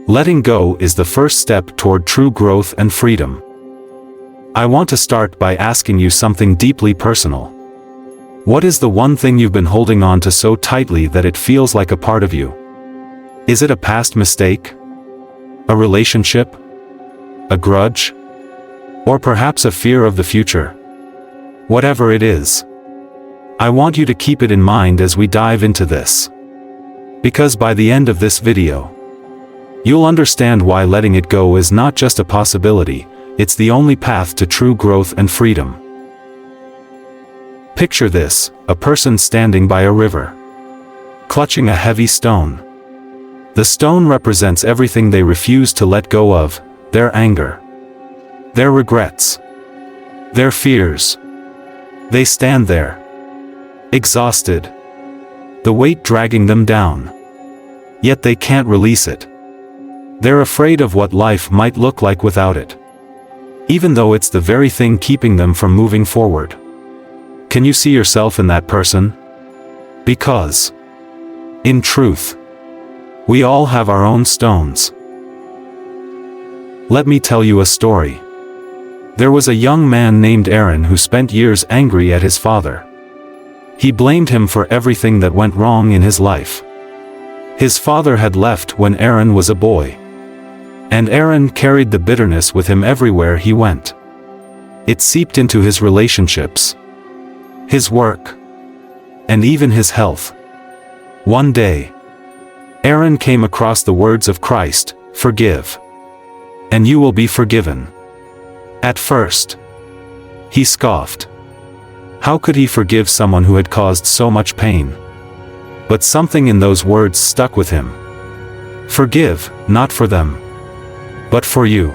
Letting go is the first step toward true growth and freedom. I want to start by asking you something deeply personal. What is the one thing you've been holding on to so tightly that it feels like a part of you? Is it a past mistake? A relationship? A grudge? Or perhaps a fear of the future? Whatever it is, I want you to keep it in mind as we dive into this. Because by the end of this video, you'll understand why letting it go is not just a possibility, it's the only path to true growth and freedom. Picture this, a person standing by a river, clutching a heavy stone. The stone represents everything they refuse to let go of, their anger, their regrets, their fears. They stand there, exhausted, the weight dragging them down. Yet they can't release it. They're afraid of what life might look like without it, even though it's the very thing keeping them from moving forward. Can you see yourself in that person? Because, in truth, we all have our own stones. Let me tell you a story. There was a young man named Aaron who spent years angry at his father. He blamed him for everything that went wrong in his life. His father had left when Aaron was a boy, and Aaron carried the bitterness with him everywhere he went. It seeped into his relationships, his work, and even his health. One day, Aaron came across the words of Christ, "Forgive, and you will be forgiven." At first, he scoffed. How could he forgive someone who had caused so much pain? But something in those words stuck with him. Forgive, not for them, but for you.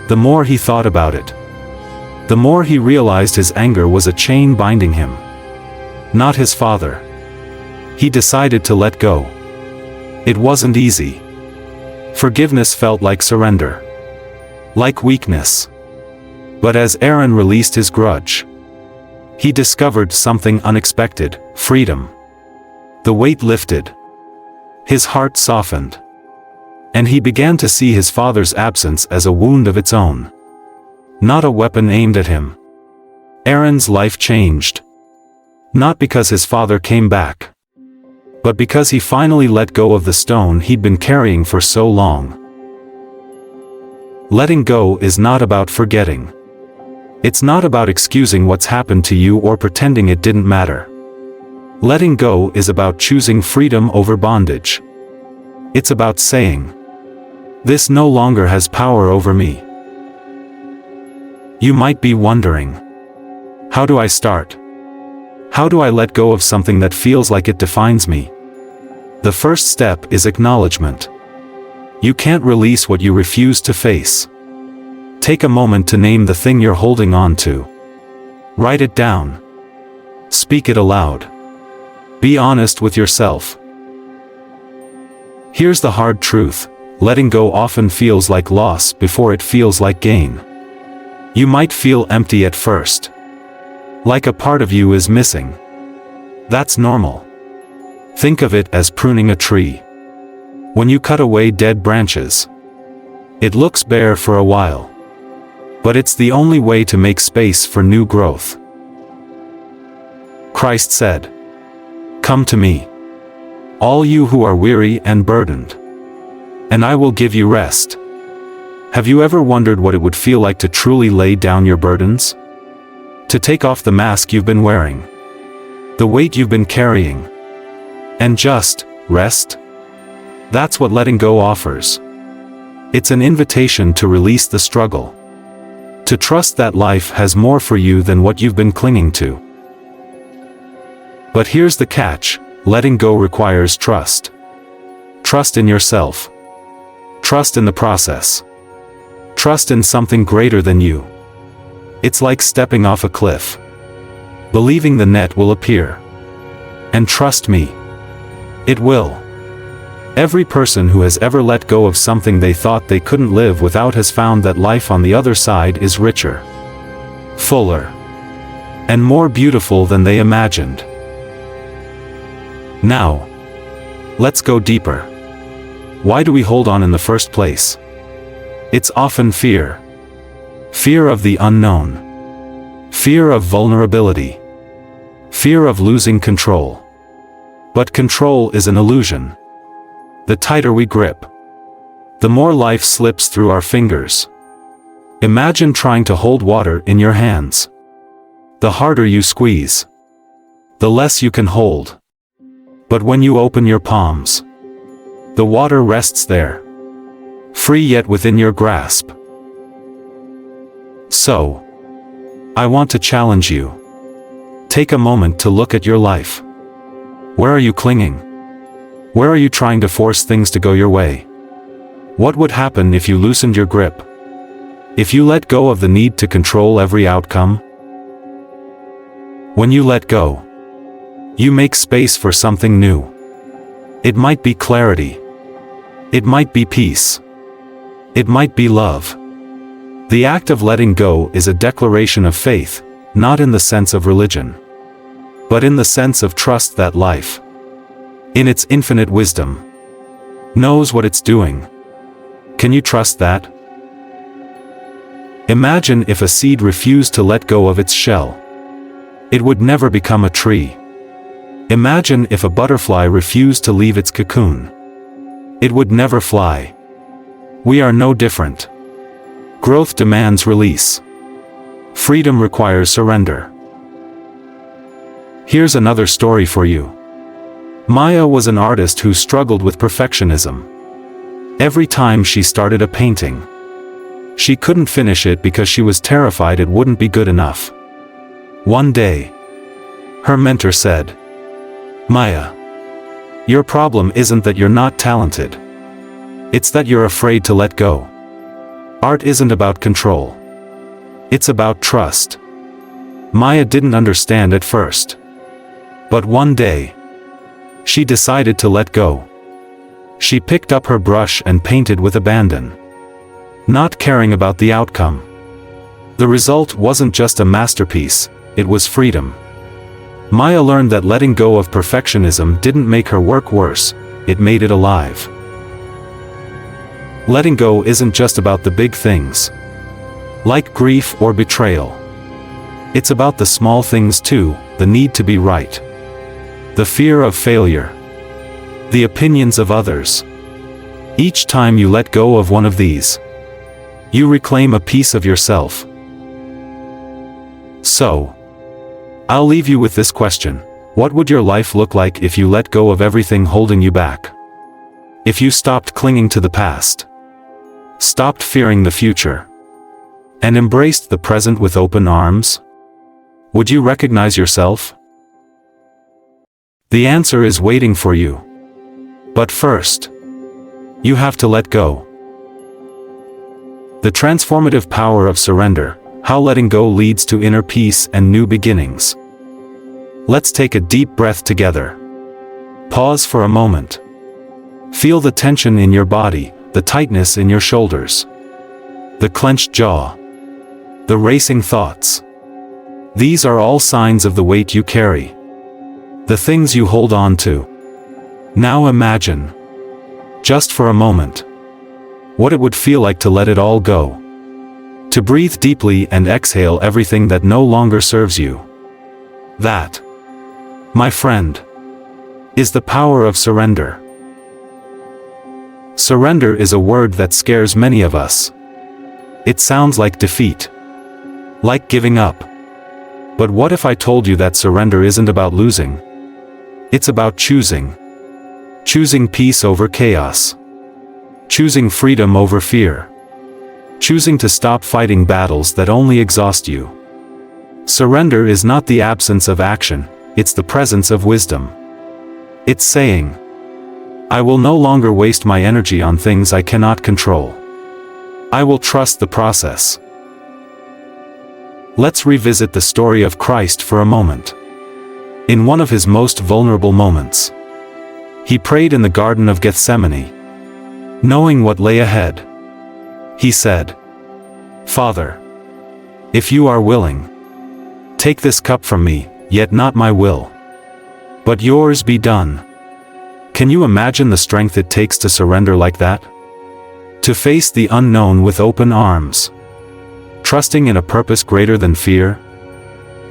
The more he thought about it, the more he realized his anger was a chain binding him, not his father. He decided to let go. It wasn't easy. Forgiveness felt like surrender, like weakness. But as Aaron released his grudge, he discovered something unexpected: freedom. The weight lifted, his heart softened, and he began to see his father's absence as a wound of its own, not a weapon aimed at him. Aaron's life changed, not because his father came back, but because he finally let go of the stone he'd been carrying for so long. Letting go is not about forgetting. It's not about excusing what's happened to you or pretending it didn't matter. Letting go is about choosing freedom over bondage. It's about saying, "This no longer has power over me." You might be wondering, how do I start? How do I let go of something that feels like it defines me? The first step is acknowledgment. You can't release what you refuse to face. Take a moment to name the thing you're holding on to. Write it down. Speak it aloud. Be honest with yourself. Here's the hard truth: letting go often feels like loss before it feels like gain. You might feel empty at first, like a part of you is missing. That's normal. Think of it as pruning a tree. When you cut away dead branches, it looks bare for a while, but it's the only way to make space for new growth. Christ said, "Come to me, all you who are weary and burdened, and I will give you rest." Have you ever wondered what it would feel like to truly lay down your burdens? To take off the mask you've been wearing, the weight you've been carrying, and just rest? That's what letting go offers. It's an invitation to release the struggle, to trust that life has more for you than what you've been clinging to. But here's the catch: letting go requires trust. Trust in yourself. Trust in the process. Trust in something greater than you. It's like stepping off a cliff, believing the net will appear. And trust me, it will. Every person who has ever let go of something they thought they couldn't live without has found that life on the other side is richer, fuller, and more beautiful than they imagined. Now, let's go deeper. Why do we hold on in the first place? It's often fear. Fear of the unknown. Fear of vulnerability. Fear of losing control. But control is an illusion. The tighter we grip, the more life slips through our fingers. Imagine trying to hold water in your hands. The harder you squeeze, the less you can hold. But when you open your palms, the water rests there, free yet within your grasp. So, I want to challenge you. Take a moment to look at your life. Where are you clinging? Where are you trying to force things to go your way? What would happen if you loosened your grip? If you let go of the need to control every outcome? When you let go, you make space for something new. It might be clarity. It might be peace. It might be love. The act of letting go is a declaration of faith, not in the sense of religion, but in the sense of trust that life, in its infinite wisdom, knows what it's doing. Can you trust that? Imagine if a seed refused to let go of its shell. It would never become a tree. Imagine if a butterfly refused to leave its cocoon. It would never fly. We are no different. Growth demands release. Freedom requires surrender. Here's another story for you. Maya was an artist who struggled with perfectionism. Every time she started a painting, she couldn't finish it because she was terrified it wouldn't be good enough. One day, her mentor said, "Maya, your problem isn't that you're not talented. It's that you're afraid to let go. Art isn't about control. It's about trust." Maya didn't understand at first. But one day, she decided to let go. She picked up her brush and painted with abandon, not caring about the outcome. The result wasn't just a masterpiece, it was freedom. Maya learned that letting go of perfectionism didn't make her work worse, it made it alive. Letting go isn't just about the big things, like grief or betrayal. It's about the small things too, the need to be right, the fear of failure, the opinions of others. Each time you let go of one of these, you reclaim a piece of yourself. So, I'll leave you with this question. What would your life look like if you let go of everything holding you back? If you stopped clinging to the past, stopped fearing the future, and embraced the present with open arms? Would you recognize yourself? The answer is waiting for you. But first, you have to let go. The transformative power of surrender, how letting go leads to inner peace and new beginnings. Let's take a deep breath together. Pause for a moment. Feel the tension in your body, the tightness in your shoulders, the clenched jaw, the racing thoughts. These are all signs of the weight you carry, the things you hold on to. Now imagine, just for a moment, what it would feel like to let it all go. To breathe deeply and exhale everything that no longer serves you. That, my friend, is the power of surrender. Surrender is a word that scares many of us. It sounds like defeat, like giving up. But what if I told you that surrender isn't about losing? It's about choosing. Choosing peace over chaos. Choosing freedom over fear. Choosing to stop fighting battles that only exhaust you. Surrender is not the absence of action, it's the presence of wisdom. It's saying, I will no longer waste my energy on things I cannot control. I will trust the process. Let's revisit the story of Christ for a moment. In one of his most vulnerable moments, he prayed in the Garden of Gethsemane. Knowing what lay ahead, he said, Father, if you are willing, take this cup from me, yet not my will, but yours be done. Can you imagine the strength it takes to surrender like that? To face the unknown with open arms. Trusting in a purpose greater than fear?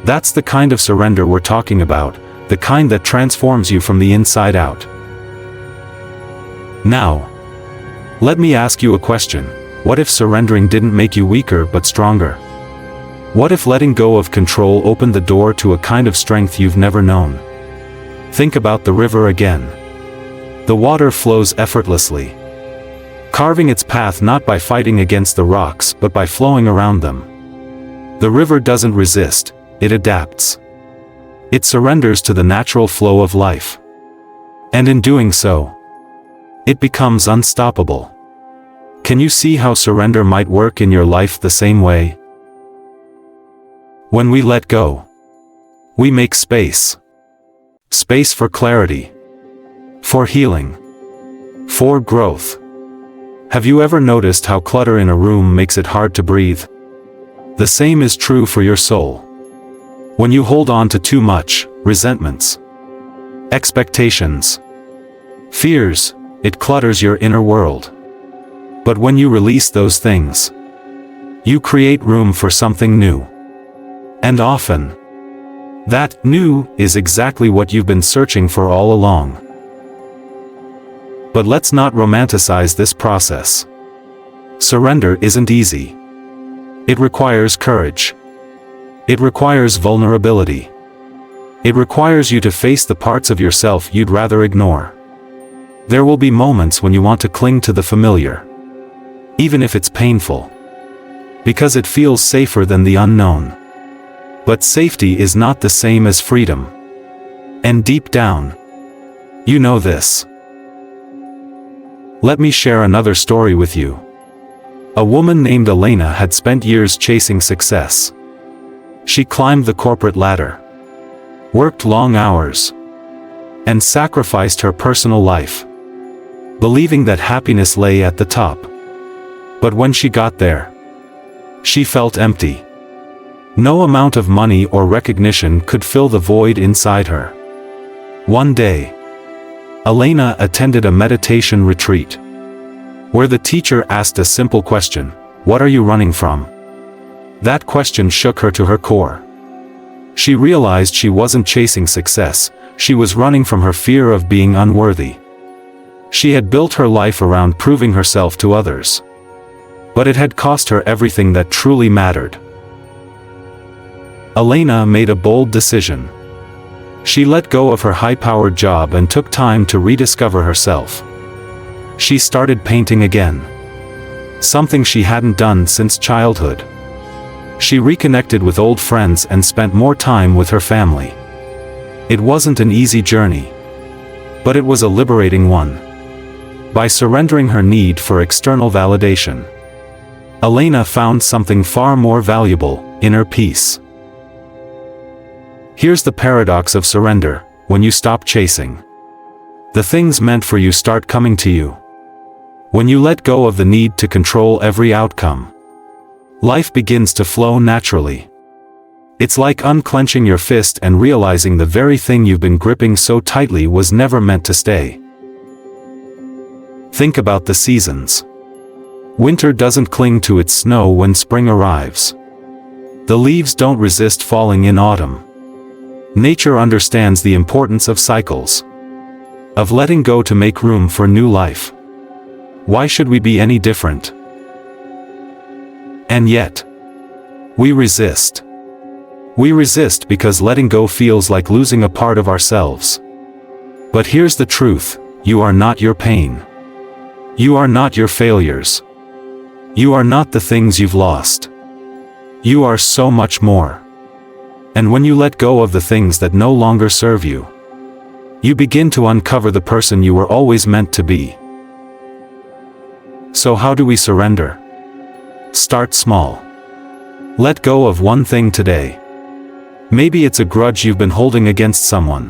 That's the kind of surrender we're talking about, the kind that transforms you from the inside out. Now, let me ask you a question. What if surrendering didn't make you weaker but stronger? What if letting go of control opened the door to a kind of strength you've never known? Think about the river again. The water flows effortlessly, carving its path not by fighting against the rocks but by flowing around them. The river doesn't resist, it adapts. It surrenders to the natural flow of life. And in doing so, it becomes unstoppable. Can you see how surrender might work in your life the same way? When we let go, we make space. Space for clarity, for healing, for growth. Have you ever noticed how clutter in a room makes it hard to breathe? The same is true for your soul. When you hold on to too much, resentments, expectations, fears, it clutters your inner world. But when you release those things, you create room for something new. And often, that new is exactly what you've been searching for all along. But let's not romanticize this process. Surrender isn't easy. It requires courage. It requires vulnerability. It requires you to face the parts of yourself you'd rather ignore. There will be moments when you want to cling to the familiar, even if it's painful, because it feels safer than the unknown. But safety is not the same as freedom. And deep down, you know this. Let me share another story with you. A woman named Elena had spent years chasing success. She climbed the corporate ladder, worked long hours, and sacrificed her personal life, believing that happiness lay at the top. But when she got there, she felt empty. No amount of money or recognition could fill the void inside her. One day, Elena attended a meditation retreat, where the teacher asked a simple question: "What are you running from?" That question shook her to her core. She realized she wasn't chasing success, she was running from her fear of being unworthy. She had built her life around proving herself to others, but it had cost her everything that truly mattered. Elena made a bold decision. She let go of her high-powered job and took time to rediscover herself. She started painting again, something she hadn't done since childhood. She reconnected with old friends and spent more time with her family. It wasn't an easy journey, but it was a liberating one. By surrendering her need for external validation, Elena found something far more valuable: inner peace. Here's the paradox of surrender: when you stop chasing, the things meant for you start coming to you. When you let go of the need to control every outcome, life begins to flow naturally. It's like unclenching your fist and realizing the very thing you've been gripping so tightly was never meant to stay. Think about the seasons. Winter doesn't cling to its snow when spring arrives. The leaves don't resist falling in autumn. Nature understands the importance of cycles, of letting go to make room for new life. Why should we be any different? And yet, we resist. We resist because letting go feels like losing a part of ourselves. But here's the truth: you are not your pain. You are not your failures. You are not the things you've lost. You are so much more. And when you let go of the things that no longer serve you, you begin to uncover the person you were always meant to be. So how do we surrender? Start small. Let go of one thing today. Maybe it's a grudge you've been holding against someone.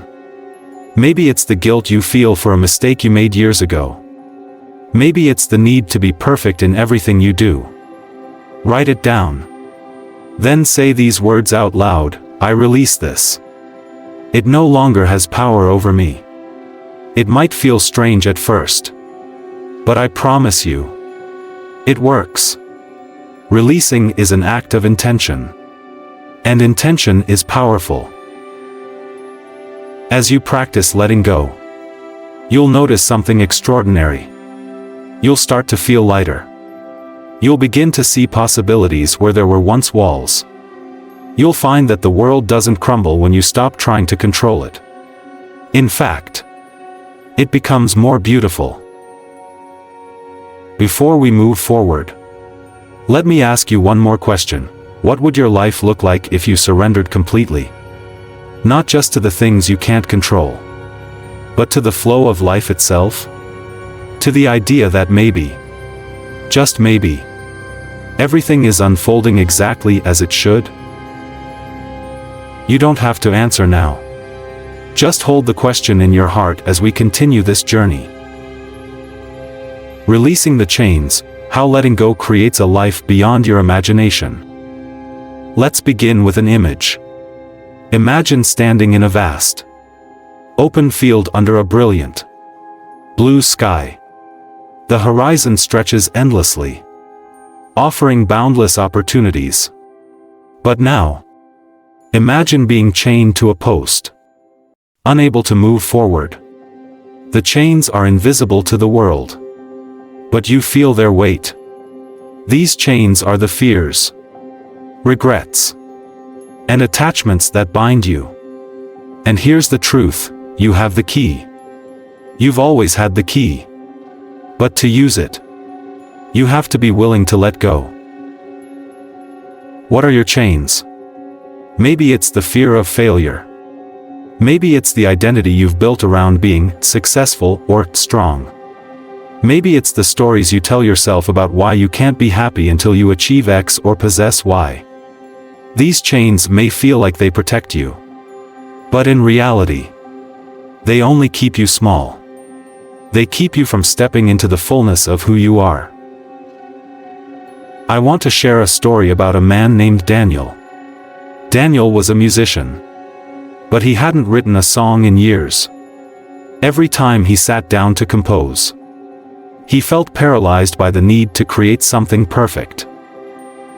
Maybe it's the guilt you feel for a mistake you made years ago. Maybe it's the need to be perfect in everything you do. Write it down. Then say these words out loud: I release this. It no longer has power over me. It might feel strange at first. But I promise you, it works. Releasing is an act of intention. And intention is powerful. As you practice letting go, you'll notice something extraordinary. You'll start to feel lighter. You'll begin to see possibilities where there were once walls. You'll find that the world doesn't crumble when you stop trying to control it. In fact, it becomes more beautiful. Before we move forward, let me ask you one more question. What would your life look like if you surrendered completely? Not just to the things you can't control, but to the flow of life itself? To the idea that maybe, just maybe, everything is unfolding exactly as it should? You don't have to answer now. Just hold the question in your heart as we continue this journey. Releasing the chains, how letting go creates a life beyond your imagination. Let's begin with an image. Imagine standing in a vast, open field under a brilliant, blue sky. The horizon stretches endlessly, offering boundless opportunities. But now, imagine being chained to a post, unable to move forward. The chains are invisible to the world, but you feel their weight. These chains are the fears, regrets, and attachments that bind you. And here's the truth, you have the key. You've always had the key. But to use it, you have to be willing to let go. What are your chains? Maybe it's the fear of failure. Maybe it's the identity you've built around being successful or strong. Maybe it's the stories you tell yourself about why you can't be happy until you achieve X or possess Y. These chains may feel like they protect you, but in reality, they only keep you small. They keep you from stepping into the fullness of who you are. I want to share a story about a man named Daniel. Daniel was a musician, but he hadn't written a song in years. Every time he sat down to compose, he felt paralyzed by the need to create something perfect.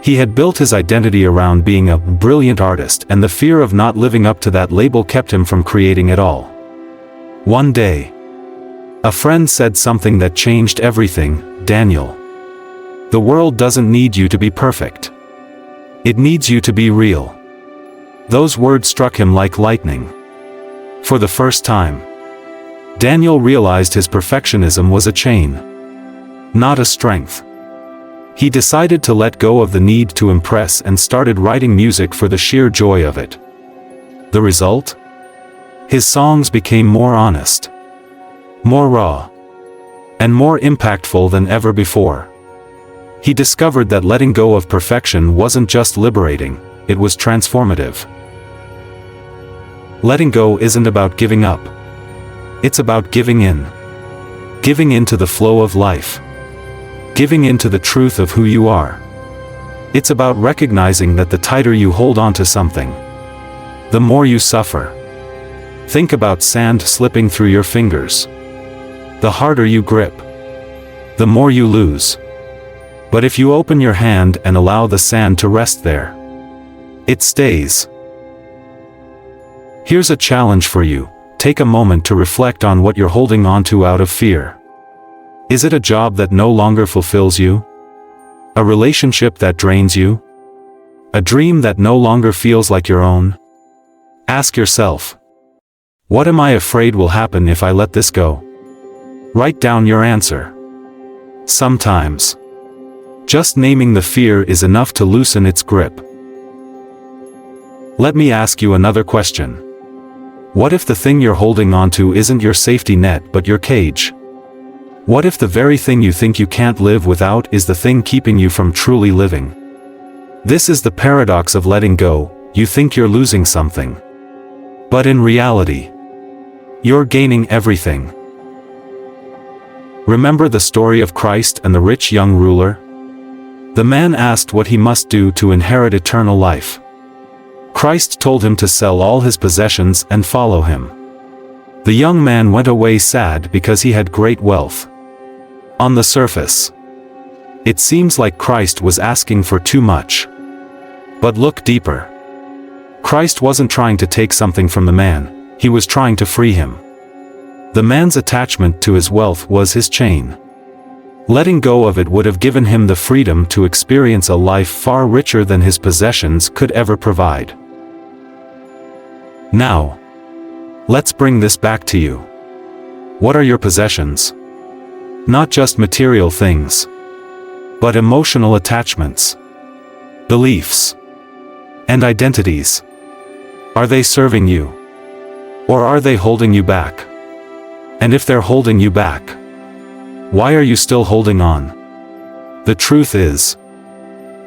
He had built his identity around being a brilliant artist, and the fear of not living up to that label kept him from creating at all. One day, a friend said something that changed everything. Daniel, the world doesn't need you to be perfect. It needs you to be real. Those words struck him like lightning. For the first time, Daniel realized his perfectionism was a chain, not a strength. He decided to let go of the need to impress and started writing music for the sheer joy of it. The result? His songs became more honest, more raw, and more impactful than ever before. He discovered that letting go of perfection wasn't just liberating, it was transformative. Letting go isn't about giving up. It's about giving in. Giving in to the flow of life. Giving in to the truth of who you are. It's about recognizing that the tighter you hold on to something, the more you suffer. Think about sand slipping through your fingers. The harder you grip, the more you lose. But if you open your hand and allow the sand to rest there, it stays. Here's a challenge for you. Take a moment to reflect on what you're holding on to out of fear. Is it a job that no longer fulfills you? A relationship that drains you? A dream that no longer feels like your own? Ask yourself, what am I afraid will happen if I let this go? Write down your answer. Sometimes, just naming the fear is enough to loosen its grip. Let me ask you another question. What if the thing you're holding onto isn't your safety net but your cage? What if the very thing you think you can't live without is the thing keeping you from truly living? This is the paradox of letting go. You think you're losing something, but in reality, you're gaining everything. Remember the story of Christ and the rich young ruler? The man asked what he must do to inherit eternal life. Christ told him to sell all his possessions and follow him. The young man went away sad because he had great wealth. On the surface, it seems like Christ was asking for too much. But look deeper. Christ wasn't trying to take something from the man, he was trying to free him. The man's attachment to his wealth was his chain. Letting go of it would have given him the freedom to experience a life far richer than his possessions could ever provide. Now, let's bring this back to you. What are your possessions? Not just material things, but emotional attachments, beliefs, and identities. Are they serving you? Or are they holding you back? And if they're holding you back, why are you still holding on? The truth is,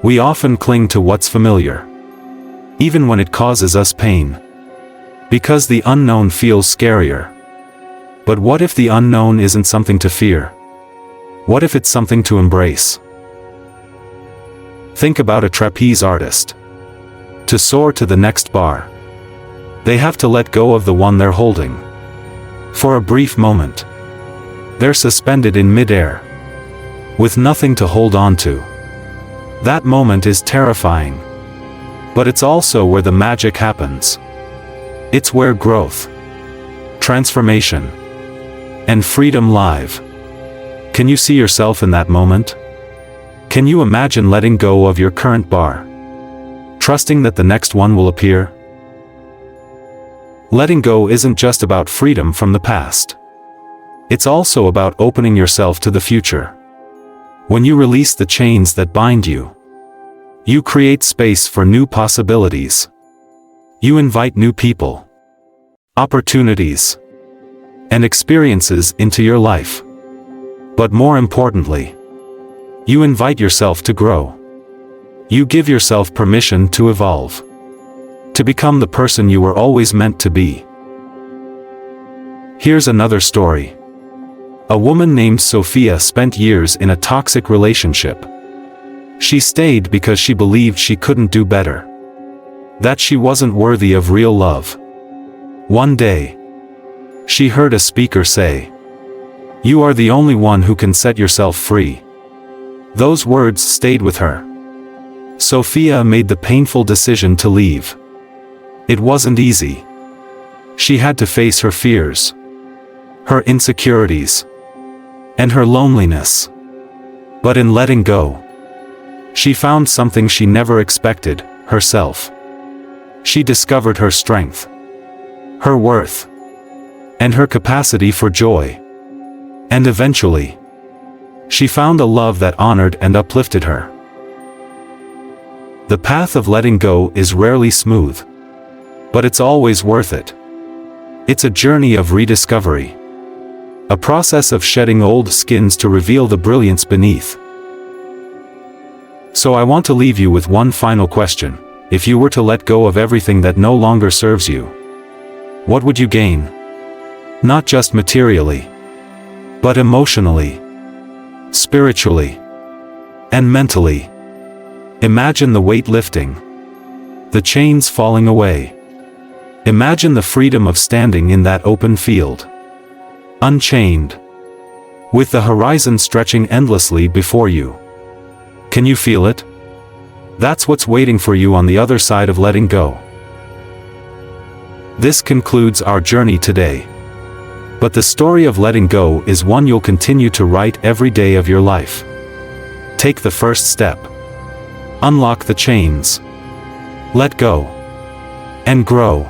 we often cling to what's familiar, even when it causes us pain, because the unknown feels scarier. But what if the unknown isn't something to fear? What if it's something to embrace? Think about a trapeze artist. To soar to the next bar, they have to let go of the one they're holding. For a brief moment, they're suspended in midair, with nothing to hold on to. That moment is terrifying. But it's also where the magic happens. It's where growth, transformation, and freedom live. Can you see yourself in that moment? Can you imagine letting go of your current bar, trusting that the next one will appear? Letting go isn't just about freedom from the past. It's also about opening yourself to the future. When you release the chains that bind you, you create space for new possibilities. You invite new people, opportunities, and experiences into your life. But more importantly, you invite yourself to grow. You give yourself permission to evolve, to become the person you were always meant to be. Here's another story. A woman named Sophia spent years in a toxic relationship. She stayed because she believed she couldn't do better, that she wasn't worthy of real love. One day, she heard a speaker say, "You are the only one who can set yourself free." Those words stayed with her. Sophia made the painful decision to leave. It wasn't easy. She had to face her fears, her insecurities, and her loneliness. But in letting go, she found something she never expected: herself. She discovered her strength, her worth, and her capacity for joy. And eventually, she found a love that honored and uplifted her. The path of letting go is rarely smooth, but it's always worth it. It's a journey of rediscovery, a process of shedding old skins to reveal the brilliance beneath. So I want to leave you with one final question. If you were to let go of everything that no longer serves you, what would you gain? Not just materially, but emotionally, spiritually, and mentally. Imagine the weight lifting, the chains falling away. Imagine the freedom of standing in that open field, unchained, with the horizon stretching endlessly before you. Can you feel it? That's what's waiting for you on the other side of letting go. This concludes our journey today. But the story of letting go is one you'll continue to write every day of your life. Take the first step. Unlock the chains. Let go. And grow.